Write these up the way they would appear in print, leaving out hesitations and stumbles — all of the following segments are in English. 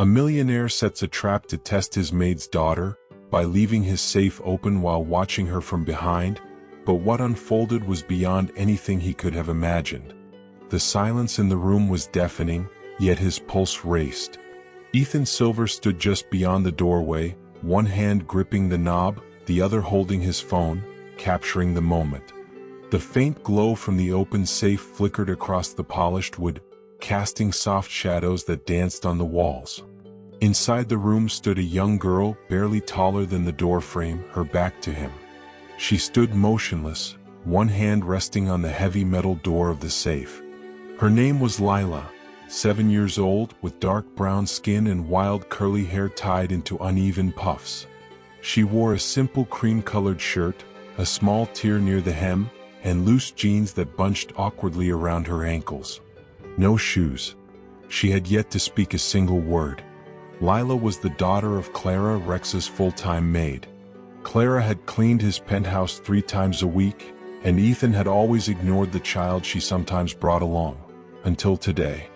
A millionaire sets a trap to test his maid's daughter by leaving his safe open while watching her from behind, but what unfolded was beyond anything he could have imagined. The silence in the room was deafening, yet his pulse raced. Ethan Silver stood just beyond the doorway, one hand gripping the knob, the other holding his phone, capturing the moment. The faint glow from the open safe flickered across the polished wood, casting soft shadows that danced on the walls. Inside the room stood a young girl, barely taller than the doorframe, her back to him. She stood motionless, one hand resting on the heavy metal door of the safe. Her name was Lila, 7 years old, with dark brown skin and wild curly hair tied into uneven puffs. She wore a simple cream-colored shirt, a small tear near the hem, and loose jeans that bunched awkwardly around her ankles. No shoes. She had yet to speak a single word. Lila was the daughter of Clara, Rex's full-time maid. Clara had cleaned his penthouse 3 times a week, and Ethan had always ignored the child she sometimes brought along. Until today.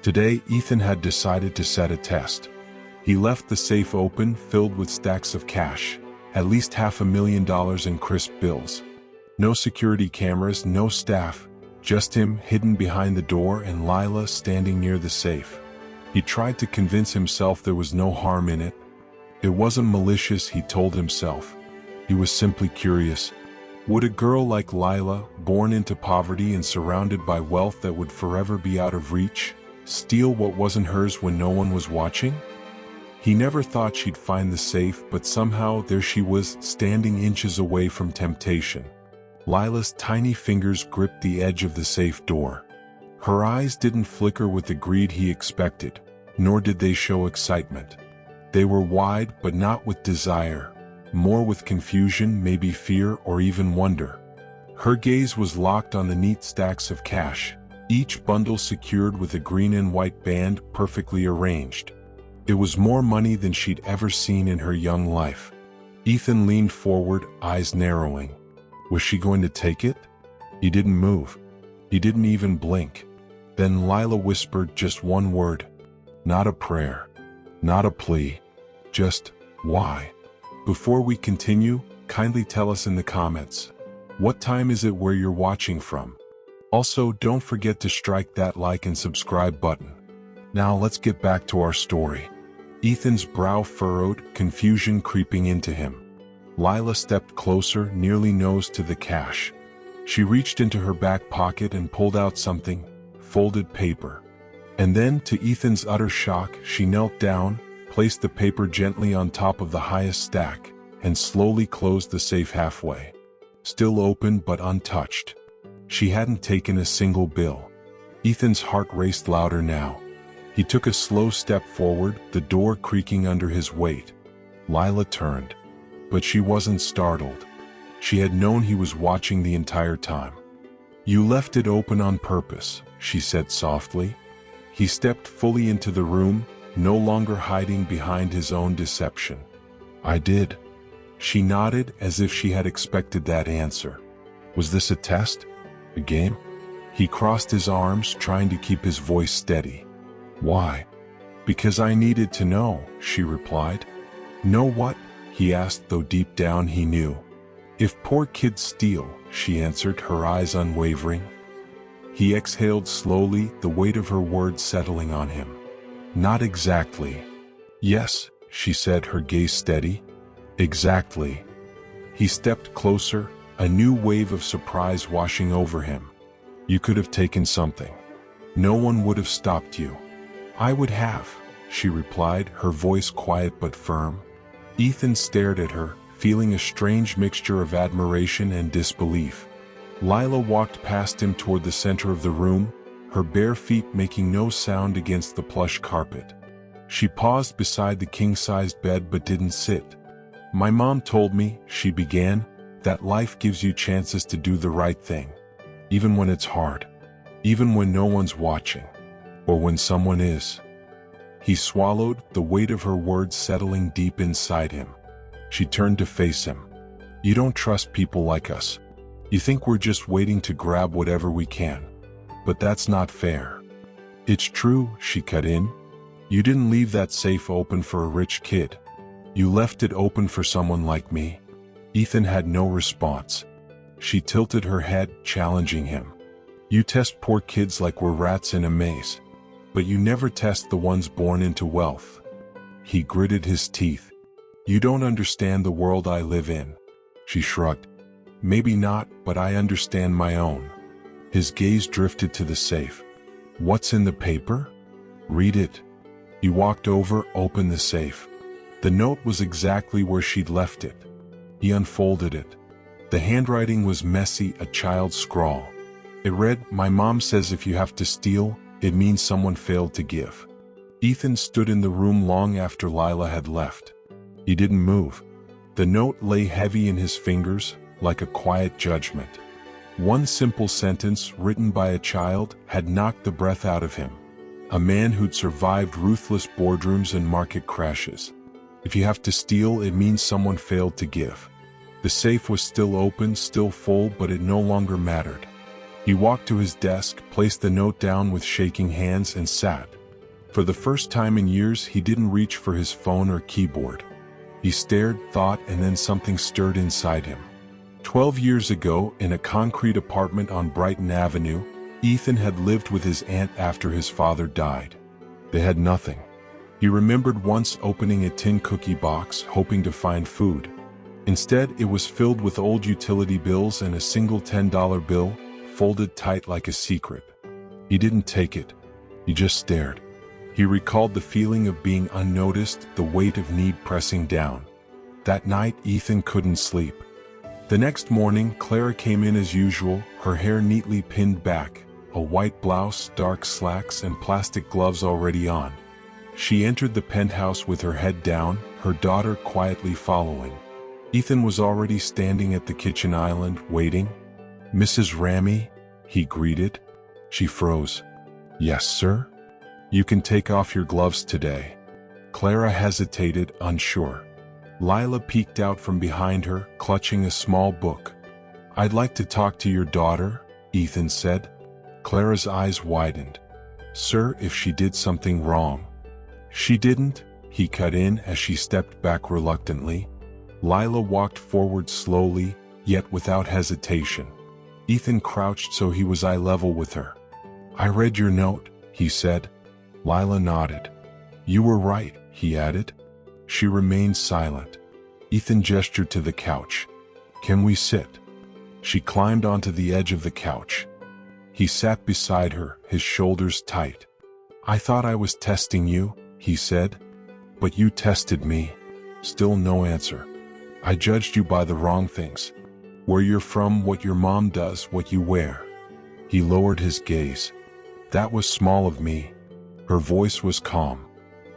Today, Ethan had decided to set a test. He left the safe open, filled with stacks of cash, at least $500,000 in crisp bills. No security cameras, no staff, just him hidden behind the door and Lila standing near the safe. He tried to convince himself there was no harm in it. It wasn't malicious, he told himself. He was simply curious. Would a girl like Lila, born into poverty and surrounded by wealth that would forever be out of reach, steal what wasn't hers when no one was watching? He never thought she'd find the safe, but somehow there she was, standing inches away from temptation. Lila's tiny fingers gripped the edge of the safe door. Her eyes didn't flicker with the greed he expected, nor did they show excitement. They were wide, but not with desire, more with confusion, maybe fear, or even wonder. Her gaze was locked on the neat stacks of cash, each bundle secured with a green and white band perfectly arranged. It was more money than she'd ever seen in her young life. Ethan leaned forward, eyes narrowing. Was she going to take it? He didn't move. He didn't even blink. Then Lila whispered just one word. Not a prayer. Not a plea. Just, why? Before we continue, kindly tell us in the comments. What time is it where you're watching from? Also, don't forget to strike that like and subscribe button. Now let's get back to our story. Ethan's brow furrowed, confusion creeping into him. Lila stepped closer, nearly nose to the cash. She reached into her back pocket and pulled out something, folded paper. And then, to Ethan's utter shock, she knelt down, placed the paper gently on top of the highest stack, and slowly closed the safe halfway. Still open but untouched. She hadn't taken a single bill. Ethan's heart raced louder now. He took a slow step forward, the door creaking under his weight. Lila turned. But she wasn't startled. She had known he was watching the entire time. You left it open on purpose, she said softly. He stepped fully into the room, no longer hiding behind his own deception. I did. She nodded as if she had expected that answer. Was this a test? A game? He crossed his arms, trying to keep his voice steady. Why? Because I needed to know, she replied. Know what? He asked, though deep down he knew. If poor kids steal, she answered, her eyes unwavering. He exhaled slowly, the weight of her words settling on him. Not exactly. Yes, she said, her gaze steady. Exactly. He stepped closer, a new wave of surprise washing over him. You could have taken something. No one would have stopped you. I would have, she replied, her voice quiet but firm. Ethan stared at her, feeling a strange mixture of admiration and disbelief. Lila walked past him toward the center of the room, her bare feet making no sound against the plush carpet. She paused beside the king-sized bed but didn't sit. My mom told me, she began, that life gives you chances to do the right thing. Even when it's hard. Even when no one's watching. Or when someone is. He swallowed, the weight of her words settling deep inside him. She turned to face him. You don't trust people like us. You think we're just waiting to grab whatever we can. But that's not fair. It's true, she cut in. You didn't leave that safe open for a rich kid. You left it open for someone like me." Ethan had no response. She tilted her head, challenging him. "You test poor kids like we're rats in a maze. But you never test the ones born into wealth." He gritted his teeth. "You don't understand the world I live in." She shrugged. "Maybe not, but I understand my own." His gaze drifted to the safe. "What's in the paper?" "Read it." He walked over, opened the safe. The note was exactly where she'd left it. He unfolded it. The handwriting was messy, a child's scrawl. It read, "My mom says if you have to steal, it means someone failed to give." Ethan stood in the room long after Lila had left. He didn't move. The note lay heavy in his fingers, like a quiet judgment. One simple sentence, written by a child, had knocked the breath out of him. A man who'd survived ruthless boardrooms and market crashes. If you have to steal, it means someone failed to give. The safe was still open, still full, but it no longer mattered. He walked to his desk, placed the note down with shaking hands, and sat. For the first time in years, he didn't reach for his phone or keyboard. He stared, thought, and then something stirred inside him. 12 years ago, in a concrete apartment on Brighton Avenue, Ethan had lived with his aunt after his father died. They had nothing. He remembered once opening a tin cookie box, hoping to find food. Instead, it was filled with old utility bills and a single $10 bill, folded tight like a secret. He didn't take it. He just stared. He recalled the feeling of being unnoticed, the weight of need pressing down. That night, Ethan couldn't sleep. The next morning, Clara came in as usual, her hair neatly pinned back, a white blouse, dark slacks, and plastic gloves already on. She entered the penthouse with her head down, her daughter quietly following. Ethan was already standing at the kitchen island, waiting. "Mrs. Ramy?" he greeted. She froze. "Yes, sir?" "You can take off your gloves today." Clara hesitated, unsure. Lila peeked out from behind her, clutching a small book. "I'd like to talk to your daughter," Ethan said. Clara's eyes widened. "Sir, if she did something wrong." "She didn't," he cut in as she stepped back reluctantly. Lila walked forward slowly, yet without hesitation. Ethan crouched so he was eye level with her. "I read your note," he said. Lila nodded. "You were right," he added. She remained silent. Ethan gestured to the couch. "Can we sit?" She climbed onto the edge of the couch. He sat beside her, his shoulders tight. "I thought I was testing you," he said. "But you tested me." Still no answer. "I judged you by the wrong things. Where you're from, what your mom does, what you wear." He lowered his gaze. "That was small of me." Her voice was calm.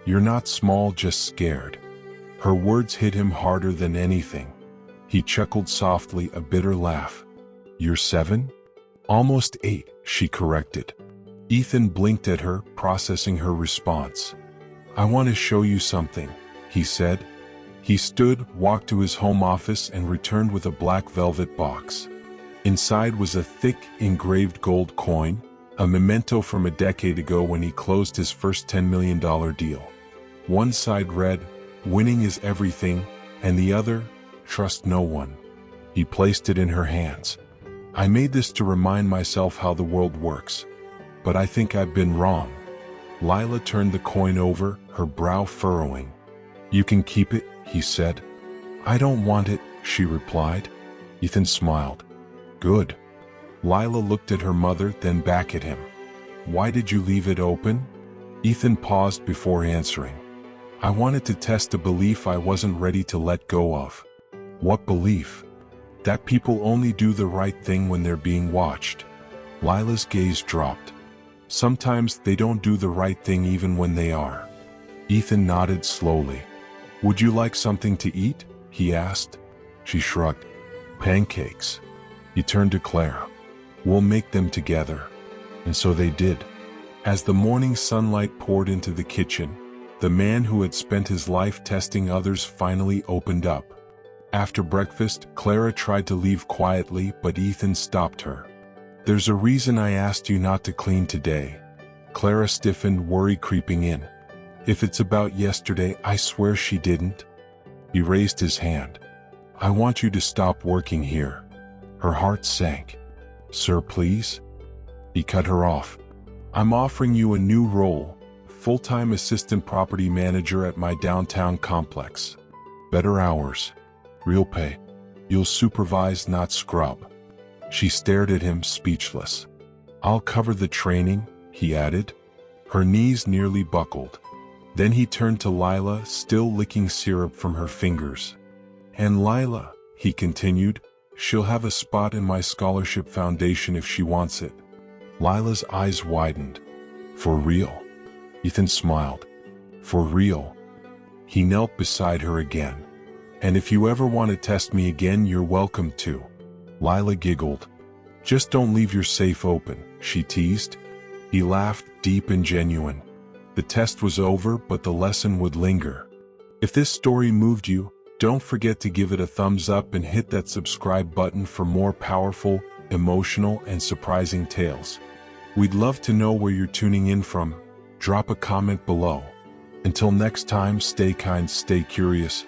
"You're not small, just scared." Her words hit him harder than anything. He chuckled softly, a bitter laugh. "You're 7? "Almost 8, she corrected. Ethan blinked at her, processing her response. "I want to show you something," he said. He stood, walked to his home office, and returned with a black velvet box. Inside was a thick, engraved gold coin, a memento from a decade ago when he closed his first $10 million deal. One side read, "Winning is everything," and the other, "Trust no one." He placed it in her hands. "I made this to remind myself how the world works. But I think I've been wrong." Lila turned the coin over, her brow furrowing. "You can keep it," he said. "I don't want it," she replied. Ethan smiled. "Good." Lila looked at her mother, then back at him. "Why did you leave it open?" Ethan paused before answering. "I wanted to test a belief I wasn't ready to let go of." "What belief?" "That people only do the right thing when they're being watched." Lila's gaze dropped. "Sometimes they don't do the right thing even when they are." Ethan nodded slowly. "Would you like something to eat?" he asked. She shrugged. "Pancakes." He turned to Clara. "We'll make them together." And so they did. As the morning sunlight poured into the kitchen, the man who had spent his life testing others finally opened up. After breakfast, Clara tried to leave quietly, but Ethan stopped her. "There's a reason I asked you not to clean today." Clara stiffened, worry creeping in. If it's about yesterday, I swear she didn't. He raised his hand. I want you to stop working here. Her heart sank. Sir, please? He cut her off. I'm offering you a new role, full-time assistant property manager at my downtown complex. Better hours. Real pay. You'll supervise, not scrub. She stared at him, speechless. I'll cover the training, he added. Her knees nearly buckled. Then he turned to Lila, still licking syrup from her fingers. And Lila, he continued, she'll have a spot in my scholarship foundation if she wants it. Lila's eyes widened. For real? Ethan smiled. For real? He knelt beside her again. And if you ever want to test me again, you're welcome to. Lila giggled. Just don't leave your safe open, she teased. He laughed, deep and genuine. The test was over, but the lesson would linger. If this story moved you, don't forget to give it a thumbs up and hit that subscribe button for more powerful, emotional, and surprising tales. We'd love to know where you're tuning in from. Drop a comment below. Until next time, stay kind, stay curious,